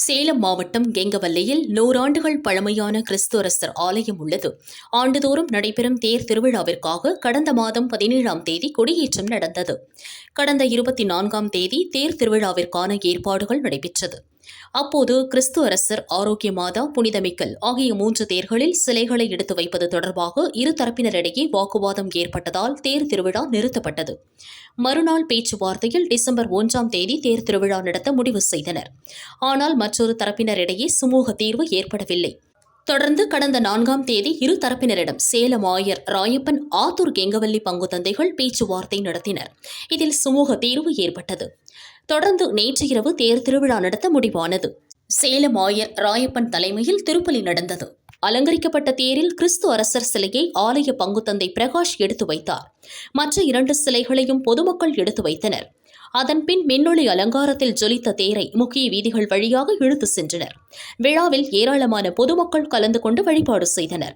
சேலம் மாவட்டம் கெங்கவல்லியில் 100 ஆண்டுகள் பழமையான கிறிஸ்துவரசர் ஆலயம் உள்ளது. ஆண்டுதோறும் நடைபெறும் தேர் திருவிழாவிற்காக கடந்த மாதம் 17ஆம் தேதி கொடியேற்றம் நடந்தது. கடந்த 24ஆம் தேதி தேர் திருவிழாவிற்கான ஏற்பாடுகள் நடைபெற்றது. அப்போது கிறிஸ்துவரசர், ஆரோக்கிய மாதா, புனித மிக்கல் ஆகிய 3 தேர்களில் சிலைகளை எடுத்து வைப்பது தொடர்பாக இரு தரப்பினரிடையே வாக்குவாதம் ஏற்பட்டதால் தேர் திருவிழா நிறுத்தப்பட்டது. மறுநாள் பேச்சுவார்த்தையில் டிசம்பர் 1ஆம் தேதி தேர் திருவிழா நடத்த முடிவு செய்தனர். ஆனால் மற்றொரு தரப்பினரிடையே சுமூக தீர்வு ஏற்படவில்லை. தொடர்ந்து கடந்த 4ஆம் தேதி இரு தரப்பினரிடம் சேலம் ஆயர் ராயப்பன், ஆத்தூர் கெங்கவல்லி பங்கு தந்தைகள் பேச்சுவார்த்தை நடத்தினர். இதில் சுமூக தீர்வு ஏற்பட்டது. தொடர்ந்து நேற்று இரவு தேர் திருவிழா நடத்த முடிவானது. சேலம் ஆயர் ராயப்பன் தலைமையில் திருப்பலி நடந்தது. அலங்கரிக்கப்பட்ட தேரில் கிறிஸ்து அரசர் சிலையை ஆலய பங்குத்தந்தை பிரகாஷ் எடுத்து வைத்தார். மற்ற 2 சிலைகளையும் பொதுமக்கள் எடுத்து வைத்தனர். அதன்பின் மின்னொளி அலங்காரத்தில் ஜொலித்த தேரை முக்கிய வீதிகள் வழியாக இழுத்து சென்றனர். விழாவில் ஏராளமான பொதுமக்கள் கலந்து கொண்டு வழிபாடு செய்தனர்.